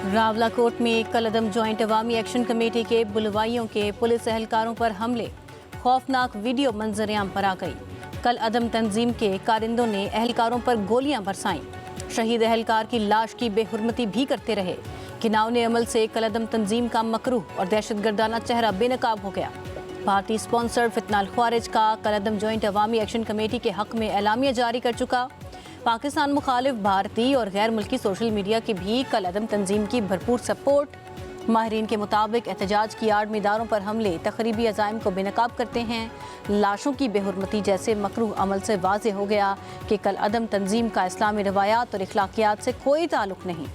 रावलाकोट में कलअदम जॉइंट अवामी action committee के बुलवाइयों के पुलिस एहलकारों पर हमले, खौफनाक वीडियो मंजरेआम पर आ गई। कलअदम तंजीम के कारिंदों ने एहलकारों पर गोलियां बरसाईं। शहीद एहलकार की लाश की बेहुरमती भी करते रहे। घिनौने अमल से कलअदम तंजीम का मकरूह और दहशतगर्दाना चेहरा बेनकाब हो गया। भारतीय स्पॉन्सर्ड फितनाल ख्वारिज का कलअदम जॉइंट अवामी एक्शन कमेटी के हक में एलामिया जारी कर चुका। पाकिस्तान मुखालिफ भारतीय और गैर मुल्की सोशल मीडिया की भी कलअदम तंजीम की भरपूर सपोर्ट। माहिरीन के मुताबिक एहतजाज की आड़ में इदारों पर हमले तकरीबी अज़ाइम को बेनकाब करते हैं। लाशों की बेहुरमती जैसे मकरूह अमल से वाज़ेह हो गया कि कलअदम तंजीम का इस्लामी रवायात और इखलाकियात से कोई ताल्लुक नहीं।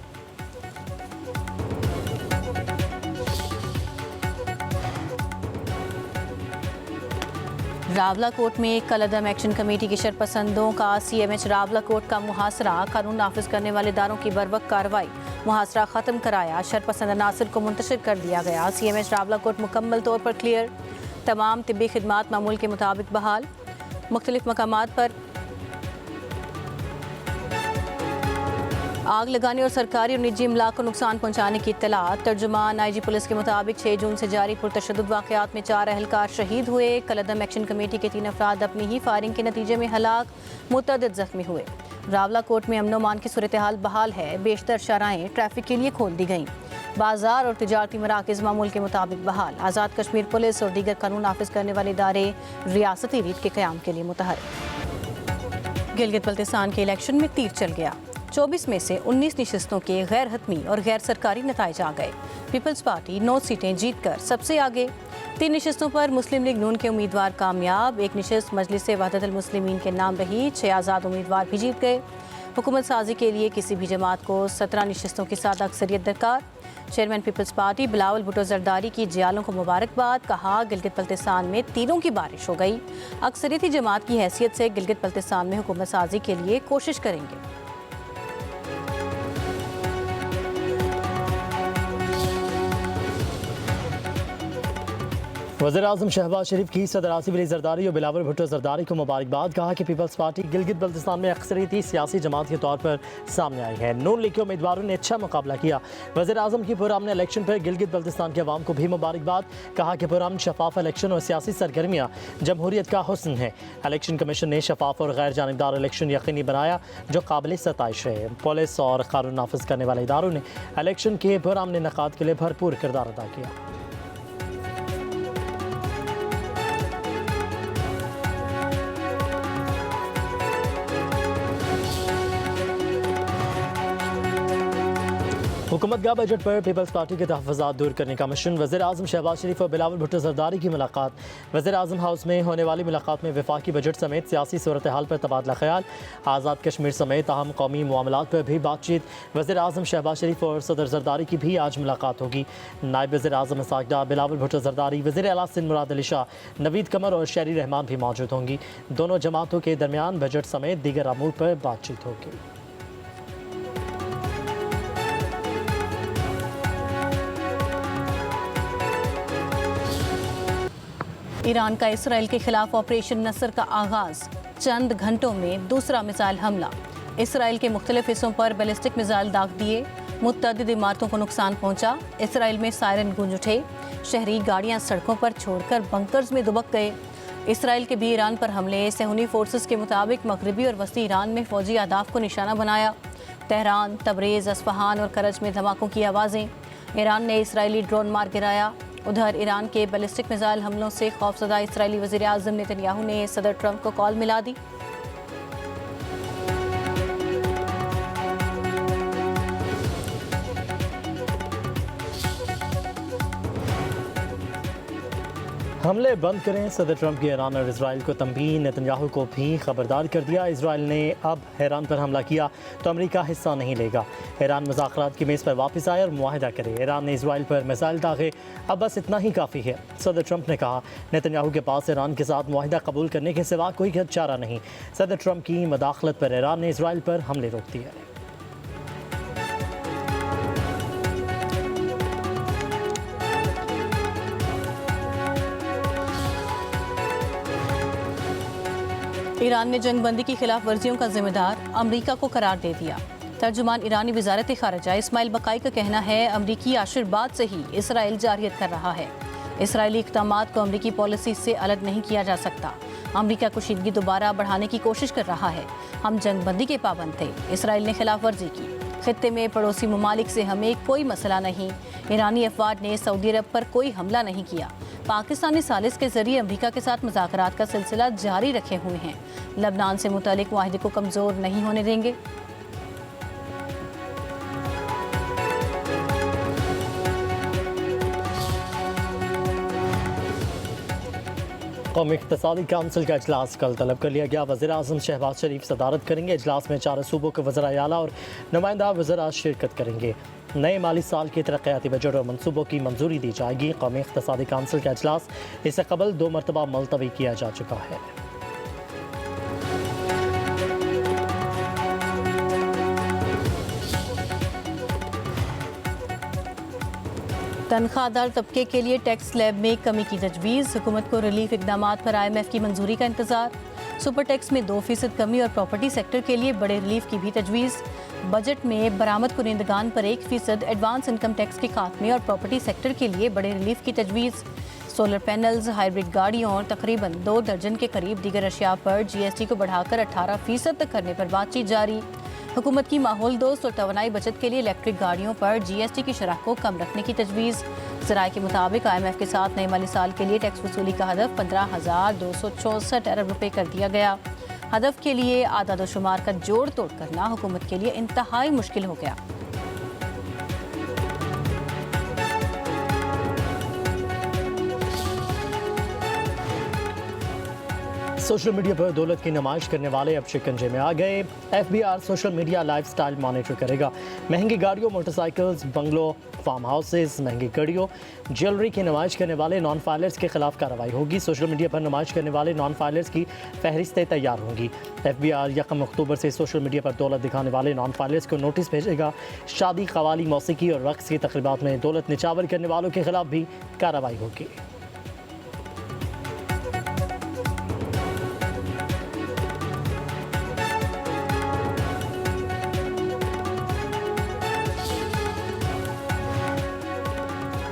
रावलाकोट में कलअदम एक्शन कमेटी के शरपसंदों का CMH रावलाकोट का मुहासरा, कानून नाफिज करने वाले इदारों की बरवक्त कार्रवाई। मुहासरा ख़त्म कराया, शरपसंद अनासर को मुंतशिर कर दिया गया। CMH रावलाकोट मुकम्मल तौर पर क्लियर, तमाम तिब्बी खिदमात मामूल के मुताबिक बहाल। मुख्तलिफ मकामात पर आग लगाने और सरकारी और निजी इमलाक को नुकसान पहुंचाने की इत्तला। तर्जुमान IG पुलिस के मुताबिक 6 जून से जारी पुरतशद्दुद वाक़यात में 4 एहलकार शहीद हुए। कलअदम एक्शन कमेटी के 3 अफराद अपनी ही फायरिंग के नतीजे में हलाक, मुतअद्दिद जख्मी हुए। रावलाकोट में अमन-ओ-मान की सूरत हाल बहाल है। बेशतर शराहें ट्रैफिक के लिए खोल दी गईं। बाजार और तिजारती मराकज़ मामूल के मुताबिक बहाल। आज़ाद कश्मीर पुलिस और दीगर कानून नाफिज करने वाले इदारे रियासती रीत के क़याम के लिए मुतहर्रिक। गिलगित बल्तिस्तान के इलेक्शन में तीर चल गया। 24 में से 19 नशिस्तों के गैर हतमी और गैर सरकारी नताइज आ गए। पीपल्स पार्टी 9 सीटें जीतकर सबसे आगे। 3 नशिस्तों पर मुस्लिम लीग नून के उम्मीदवार कामयाब। 1 नशिस्त मजलिस वहदतुल मुस्लिमीन के नाम रही। 6 आज़ाद उम्मीदवार भी जीत गए। हुकूमत साजी के लिए किसी भी जमात को 17 नशिस्तों की सादा अक्सरियत दरकार। चेयरमैन पीपल्स पार्टी बिलावल भुट्टो जरदारी की जियालों को मुबारकबाद। कहा, गिलगित बल्तिस्तान में तीरों की बारिश हो गई। अक्सरियती जमात की हैसियत से गिलगित बल्तिस्तान में हुकूमत साजी के लिए कोशिश करेंगे। वज़ीर-ए-आज़म शहबाज शरीफ की सदर आसिफ अली जरदारी और बिलावल भुट्टो जरदारी को मुबारकबाद। कहा कि पीपल्स पार्टी गिलगित बल्तिस्तान में अक्सरियती सियासी जमात के तौर पर सामने आई है। नून लीग के उम्मीदवारों ने अच्छा मुकाबला किया। वज़ीर-ए-आज़म की पुरअमन इलेक्शन पर गिलगित बल्तिस्तान के अवाम को भी मुबारकबाद। कहा कि पुरअमन शफाफ इलेक्शन और सियासी सरगर्मियाँ जमहूरियत का हुस्न है। इलेक्शन कमीशन ने शफाफ और गैर जानिबदार इलेक्शन यकीनी बनाया जो काबिल सताइश है। पुलिस और कानून नाफिज करने वाले इदारों ने इलेक्शन के पुरअमन इनेकाद के लिए भरपूर किरदार अदा किया। हुकूमत का बजट पर पीपल्स पार्टी के तहफ़्फ़ुज़ात दूर करने का मिशन। वज़ीर-ए-आज़म शहबाज शरीफ और बिलावल भुट्टो जरदारी की मुलाकात। वज़ीर-ए-आज़म हाउस में होने वाली मुलाकात में वफाकी बजट समेत सियासी सूरत हाल पर तबादला ख्याल। आज़ाद कश्मीर समेत अहम कौमी मामलात पर भी बातचीत। वज़ीर-ए-आज़म शहबाज शरीफ और सदर जरदारी की भी आज मुलाकात होगी। नायब वज़ीर-ए-आज़म इसहाक़ डार, बिलावल भुट्टो जरदारी, वज़ीर आला सिंध मुराद अली शाह, नवीद कमर और शहरी रहमान भी मौजूद होंगी। दोनों जमातों के दरमियान बजट समेत दीगर अमूर पर बातचीत होगी। ईरान का इसराइल के खिलाफ ऑपरेशन नसर का आगाज। चंद घंटों में दूसरा मिसाइल हमला। इसराइल के मुख्तलिफ हिस्सों पर बैलिस्टिक मिसाइल दाग दिए। मुतअद्दिद इमारतों को नुकसान पहुंचा। इसराइल में सायरन गूंज उठे। शहरी गाड़ियां सड़कों पर छोड़कर बंकर्स में दुबक गए। इसराइल के भी ईरान पर हमले। सहूनी फोर्सेस के मुताबिक मगरबी और वस्ती ईरान में फौजी अहदाफ को निशाना बनाया। तेहरान, तबरेज़, अस्फहान और करज में धमाकों की आवाज़ें। ईरान ने इसराइली ड्रोन मार गिराया। उधर ईरान के बैलिस्टिक मिसाइल हमलों से खौफजदा इसराइली वज़ीर-ए-आज़म नेतन्याहू ने सदर ट्रंप को कॉल मिला दी। हमले बंद करें। सदर ट्रंप की ईरान और इसराइल को तंबीह। नेतन्याहू को भी खबरदार कर दिया। इसराइल ने अब ईरान पर हमला किया तो अमेरिका हिस्सा नहीं लेगा। ईरान मुज़ाकरात की मेज़ पर वापस आए और मुआहदा करे। ईरान ने इसराइल पर मिसाइल दागे, अब बस इतना ही काफ़ी है। सदर ट्रंप ने कहा, नेतन्याहू के पास ईरान के साथ मुआहदा कबूल करने के सिवा कोई चारा नहीं। सदर ट्रंप की मदाखलत पर ईरान ने इसराइल पर हमले रोक दिए। ईरान ने जंगबंदी की खिलाफ वर्जियों का जिम्मेदार अमेरिका को करार दे दिया। तर्जुमान ईरानी वजारत खारजा इस्माइल बकाई का कहना है अमरीकी आशीर्वाद से ही इसराइल जारियत कर रहा है। इसराइली इक़दामात को अमरीकी पॉलिसी से अलग नहीं किया जा सकता। अमरीका कुशीदगी दोबारा बढ़ाने की कोशिश कर रहा है। हम जंगबंदी के पाबंद थे, इसराइल ने खिलाफ वर्जी की। खित्ते में पड़ोसी ममालिक से हमें कोई मसला नहीं। ईरानी अफवाज ने सऊदी अरब पर कोई हमला नहीं किया। पाकिस्तानी सालिस के जरिए अमरीका के साथ मुज़ाकरात का सिलसिला जारी रखे हुए हैं। लबनान से मुतालिक मुआहदे को कमज़ोर नहीं होने देंगे। कौमी इक़्तिसादी काउंसिल का इजलास कल तलब कर लिया गया। वज़ीर-ए-आज़म शहबाज शरीफ सदारत करेंगे। इजलास में 4 सूबों के वज़राए आला और नुमाइंदा वज़रा शिरकत करेंगे। नए माली साल के तरक्याती बजट और मनसूबों की मंजूरी दी जाएगी। कौमी इक़्तिसादी काउंसिल का इजलास इससे कबल 2 मरतबा मुलतवी किया जा चुका है। तनख्वाहदार तबके के लिए टैक्स स्लैब में कमी की तजवीज़। हुकूमत को रिलीफ इक़दामात पर IMF की मंजूरी का इंतजार। सुपर टैक्स में 2% कमी और प्रॉपर्टी सेक्टर के लिए बड़े रिलीफ की भी तजवीज़। बजट में बरामद कुनिंदगान पर 1% एडवांस इनकम टैक्स के खात्मे और प्रॉपर्टी सेक्टर के लिए बड़े रिलीफ की तजवीज़। सोलर पैनल्स, हाइब्रिड गाड़ियों और तकरीबन 2 दर्जन के करीब दीगर अशिया पर GST को बढ़ाकर 18% तक करने पर बातचीत जारी। हुकूमत की माहौल दोस्त और तवानाई बचत के लिए इलेक्ट्रिक गाड़ियों पर GST की शरह को कम रखने की तजवीज़। ज़राए के मुताबिक IMF के साथ नए माली साल के लिए टैक्स वसूली का हदफ 15,264 अरब रुपये कर दिया गया। हदफ के लिए आदाद शुमार का जोड़ तोड़ करना हुकूमत के लिए इंतहाई मुश्किल हो गया। सोशल मीडिया पर दौलत की नुमाइश करने वाले अब शिकंजे में आ गए। FBR social media lifestyle monitor करेगा। महंगी गाड़ियों, मोटरसाइकिल्स, बंगलों, फार्म हाउसेस, महंगी घड़ियों, ज्वेलरी की नुमाइश करने वाले नॉन फाइलर्स के खिलाफ कार्रवाई होगी। सोशल मीडिया पर नुमाइश करने वाले नॉन फाइलर्स की फहरिस्तें तैयार होंगी। FBR 1 अक्टूबर से सोशल मीडिया पर दौलत दिखाने वाले नॉन फाइलर्स को नोटिस भेजेगा। शादी, कवाली, मौसीकी और रक्स की तकरीबात में दौलत निछावर करने वालों के खिलाफ भी कार्रवाई होगी।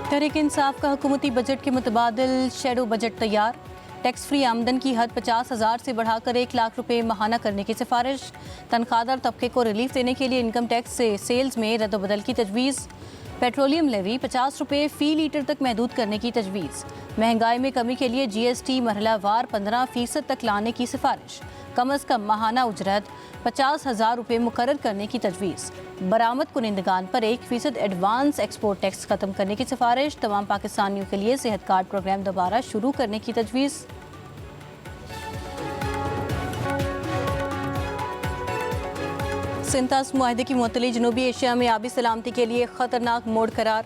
तहरीक इंसाफ का हुकूमती बजट के मुतबादिल शैडो बजट तैयार। टैक्स फ्री आमदन की हद 50,000 से बढ़ाकर 1 लाख रुपए माहाना करने की सिफारिश। तनख्वाहदार तबके को रिलीफ देने के लिए इनकम टैक्स से सेल्स में रद्दबदल की तजवीज़। पेट्रोलियम लेवी 50 रुपये फ़ी लीटर तक महदूद करने की तजवीज़। महंगाई में कमी के लिए GST मरहलावार 15% तक लाने की सिफारिश। कम अज़ कम माहाना उजरत 50,000 रुपये मुकर्रर करने की तजवीज़। बरामद कुनिंदगान पर 1% एडवांस एक्सपोर्ट टैक्स ख़त्म करने की सिफारिश। तमाम पाकिस्तानियों के लिए सेहत कार्ड प्रोग्राम दोबारा शुरू करने की तजवीज़। सिंतास मुआहदे की मुअत्तली जनूबी एशिया में आबी सलामती के लिए ख़तरनाक मोड़ करार।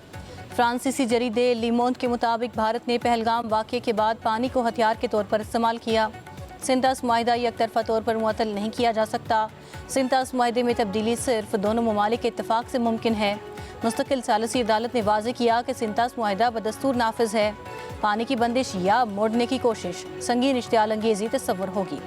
फ्रांसीसी जरीदे लीमोंड के मुताबिक भारत ने पहलगाम वाक़े के बाद पानी को हथियार के तौर पर इस्तेमाल किया। सिंतास मुआहदा एक तरफा तौर पर मुअत्तल नहीं किया जा सकता। सिंतास मुआहदे में तब्दीली सिर्फ दोनों ममालिक के इत्तफाक से मुमकिन है। मुस्तकिल सालिसी अदालत ने वाज़ेह किया कि सिंतास मुआहदा बदस्तूर नाफिज है। पानी की बंदिश या मोड़ने की कोशिश संगीन इश्तियाल अंगेज़ी तस्वुर होगी।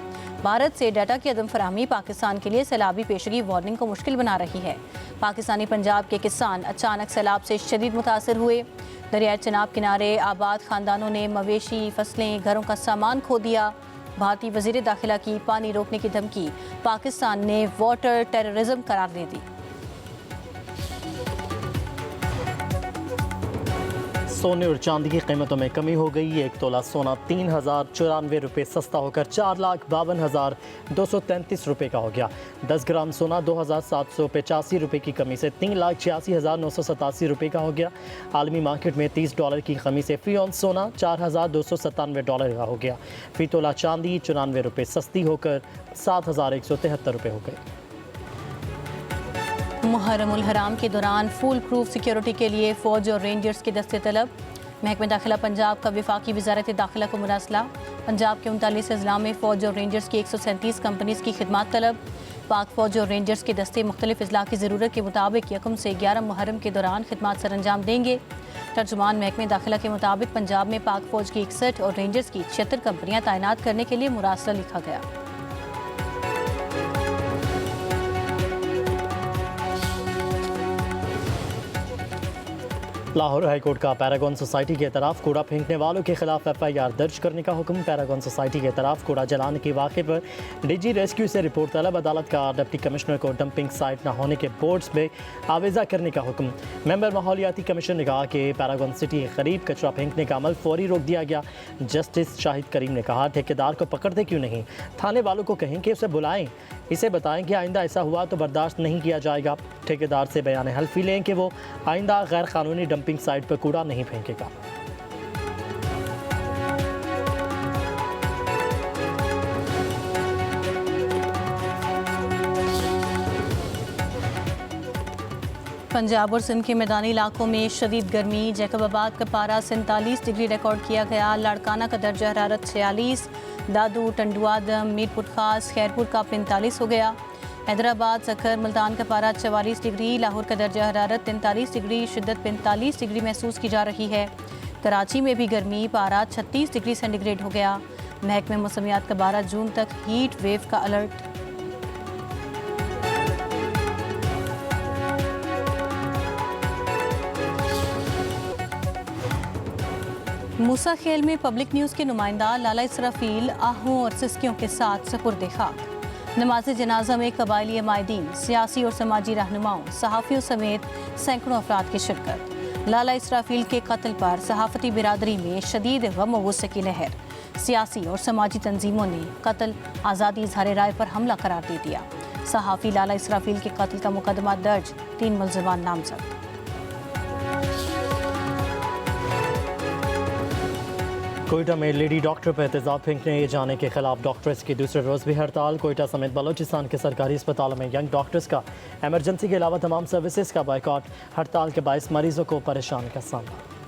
भारत से डाटा की अदम फराहमी पाकिस्तान के लिए सैलाबी पेशगी वार्निंग को मुश्किल बना रही है। पाकिस्तानी पंजाब के किसान अचानक सैलाब से शदीद मुतासर हुए। दरियाए चनाब किनारे आबाद खानदानों ने मवेशी, फसलें, घरों का सामान खो दिया। भारतीय वज़ीर दाखिला की पानी रोकने की धमकी पाकिस्तान ने वाटर टेररिज्म करार दे दी। सोने और चांदी की कीमतों में कमी हो गई। 1 तोला सोना 3,094 रुपये सस्ता होकर 4,52,233 रुपये का हो गया। 10 ग्राम सोना 2,785 रुपये की कमी से 3,86,987 रुपये का हो गया। आलमी मार्केट में $30 की कमी से फ़ी औंस सोना $4,297 का हो गया। फ़ी तोला चांदी 94 रुपये सस्ती होकर 7,173 रुपये हो गई। मुहर्रमुल हराम के दौरान फुल प्रूफ सिक्योरिटी के लिए फ़ौज और रेंजर्स के दस्ते तलब। महकमे दाखिला पंजाब का वफाकी वजारत दाखिला को मुरासला। पंजाब के 39 अजला में फ़ौज और रेंजर्स की 137 कंपनीज़ की खिदमत तलब। पाक फ़ौज और रेंजर्स के दस्ते मुख्तलिफ अजला की ज़रूरत के मुताबिक 1 से 11 मुहर्रम के दौरान खिदमत सर अंजाम देंगे। तर्जुमान महकमे दाखिला के मुताबिक पंजाब में पाक फ़ौज की 61 और रेंजर्स की 76 कंपनियाँ तैनात करने के लिए मुरासला लिखा गया। लाहौर हाईकोर्ट का पैरागॉन सोसाइटी के तरफ कूड़ा फेंकने वालों के खिलाफ FIR दर्ज करने का हुक्म। पैरागॉन सोसाइटी के तरफ कूड़ा जलाने के वाक़े पर DG रेस्क्यू से रिपोर्ट तलब। अदालत का डिप्टी कमिश्नर को डंपिंग साइट न होने के बोर्ड्स में आवेजा करने का हुक्म। मेंबर माहौलियाती कमीशन ने कहा कि पैरागॉन सिटी के करीब कचरा फेंकने का अमल फौरी रोक दिया गया। जस्टिस शाहिद करीम ने कहा ठेकेदार को पकड़ते क्यों नहीं, थाने वालों को कहें कि उसे बुलाएं, इसे बताएं कि आइंदा ऐसा हुआ तो बर्दाश्त नहीं किया जाएगा। ठेकेदार से बयान हल्फी लें कि वो आइंदा गैर कानूनी डंपिंग साइट पर कूड़ा नहीं फेंकेगा। पंजाब और सिंध के मैदानी इलाकों में शदीद गर्मी। जैकबाबाद का पारा 47 डिग्री रिकॉर्ड किया गया। लाड़काना का दर्जा हरारत 46, दादू, टंडुआदम, मीरपुर खास, खैरपुर का 45 हो गया। हैदराबाद, सखर, मुल्तान का पारा 44 डिग्री, लाहौर का दर्जा हरारत 43 डिग्री, शिद्दत 45 डिग्री महसूस की जा रही है। कराची में भी गर्मी, पारा 36 डिग्री सेंटीग्रेड हो गया। महकमे मौसमियात का 12 जून तक हीट वेव का अलर्ट। मूसा खेल में पब्लिक न्यूज़ के नुमाइंदा लाला इसराफील आहू और सिस्कियों के साथ सपुर्द खाक। नमाज जनाजा में कबायली अमायदीन, सियासी और समाजी रहनुमाओं, सहाफ़ियों समेत सैकड़ों अफराद की शिरकत। लाला इसराफील के कत्ल पर सहाफ़ती बिरादरी में शदीद गम और गुस्से की लहर। सियासी और समाजी तंजीमों ने कत्ल आज़ादी इज़हार राय पर हमला करार दे दिया। सहाफ़ी लाला इसराफील के कत्ल का मुकदमा दर्ज, 3 मुल्ज़िमान नामज़द। कोयटा में लेडी डॉक्टर पर एहतजाज फेंकने जाने के खिलाफ डॉक्टर्स की दूसरे रोज़ भी हड़ताल। कोयटा समेत बलोचिस्तान के सरकारी अस्पतालों में यंग डॉक्टर्स का एमरजेंसी के अलावा तमाम सर्विसेज का बायकॉट। हड़ताल के बायस मरीजों को परेशानी का सामना।